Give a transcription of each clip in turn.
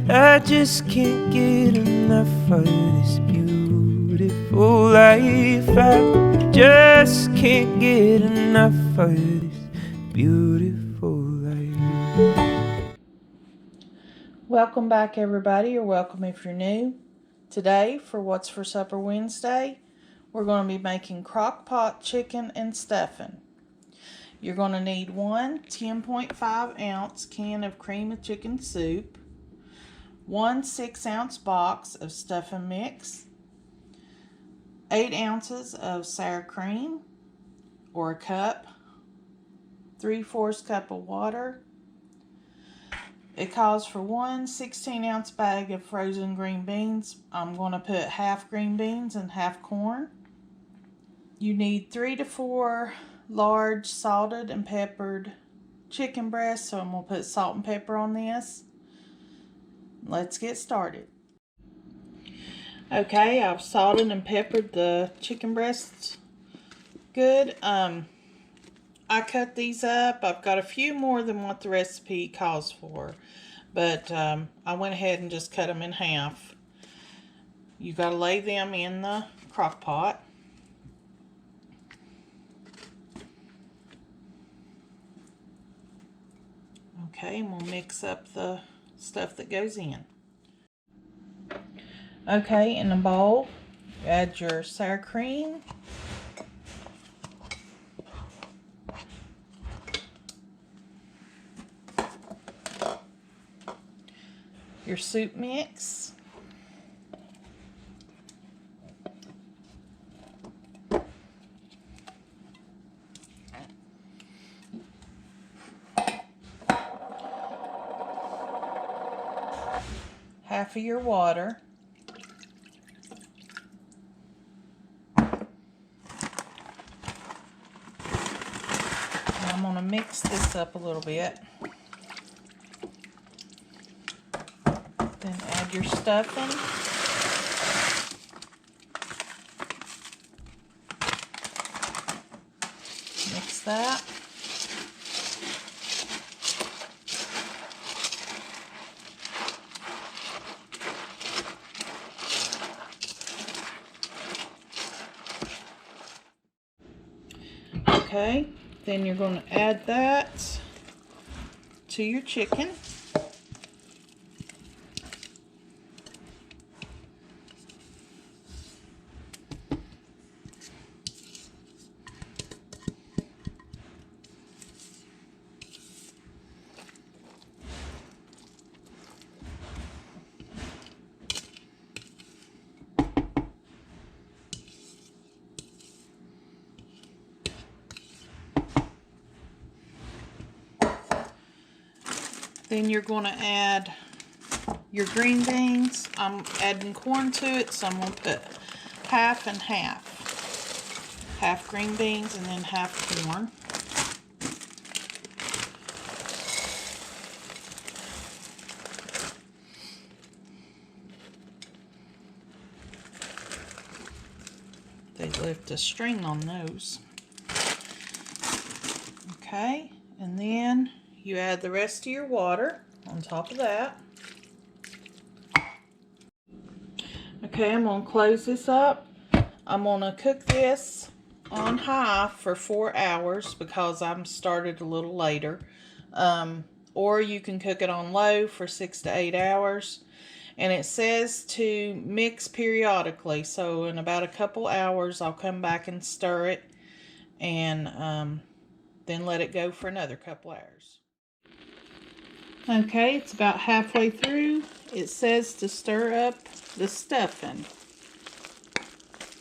I just can't get enough of this beautiful life. I just can't get enough of this beautiful life. Welcome back, everybody. You're welcome if you're new. Today, for What's for Supper Wednesday, we're going to be making crock-pot chicken and stuffing. You're going to need one 10.5 ounce can of cream of chicken soup, one 6-ounce box of stuffing mix, 8 ounces of sour cream, or a cup, 3/4 cup of water. It calls for one 16-ounce bag of frozen green beans. I'm going to put half green beans and half corn. You need 3 to 4 large salted and peppered chicken breasts, so I'm going to put salt and pepper on this. Let's get started. Okay, I've salted and peppered the chicken breasts good. I cut these up. I've got a few more than what the recipe calls for, but I went ahead and just cut them in half. You got to lay them in the crock pot. Okay, and we'll mix up the stuff that goes in. Okay, in a bowl, add your sour cream, your soup mix, half of your water, and I'm going to mix this up a little bit. Then add your stuffing. Mix that. Okay, then you're going to add that to your chicken. Then you're going to add your green beans. I'm adding corn to it, so I'm going to put half and half. Half green beans and then half corn. They left a string on those. Okay, and then you add the rest of your water on top of that. Okay, I'm going to close this up. I'm going to cook this on high for 4 hours because I'm started a little later. Or you can cook it on low for 6 to 8 hours. And it says to mix periodically. So in about a couple hours, I'll come back and stir it. And then let it go for another couple hours. Okay, it's about halfway through. It says to stir up the stuffing.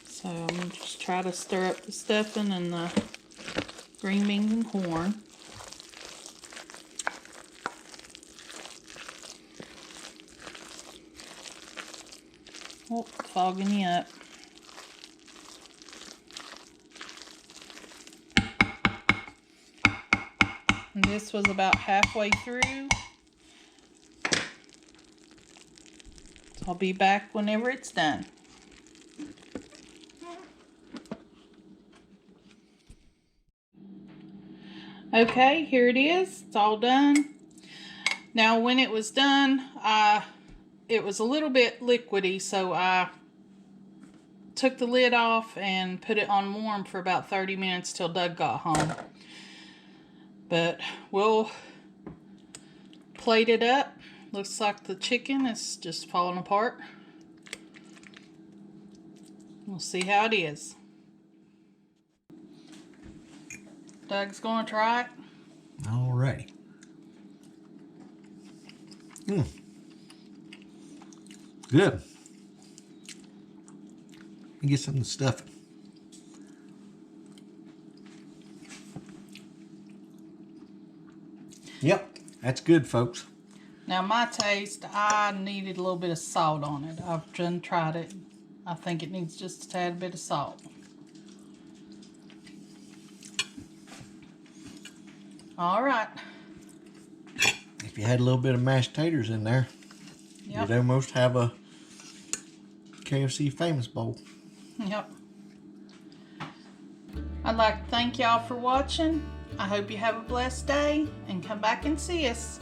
So I'm going to just try to stir up the stuffing and the green beans and corn. Oh, fogging you up. And this was about halfway through. So I'll be back whenever it's done. Okay, here it is. It's all done. Now when it was done, I it was a little bit liquidy, so I took the lid off and put it on warm for about 30 minutes till Doug got home. But we'll plate it up. Looks like the chicken is just falling apart. We'll see how it is. Doug's gonna try it. Alrighty. Good. You get some of the stuffing. Yep, that's good, folks. Now my taste, I needed a little bit of salt on it. I've done tried it. I think it needs just a tad bit of salt. All right. If you had a little bit of mashed taters in there, Yep. you'd almost have a KFC famous bowl. Yep. I'd like to thank y'all for watching. I hope you have a blessed day and come back and see us.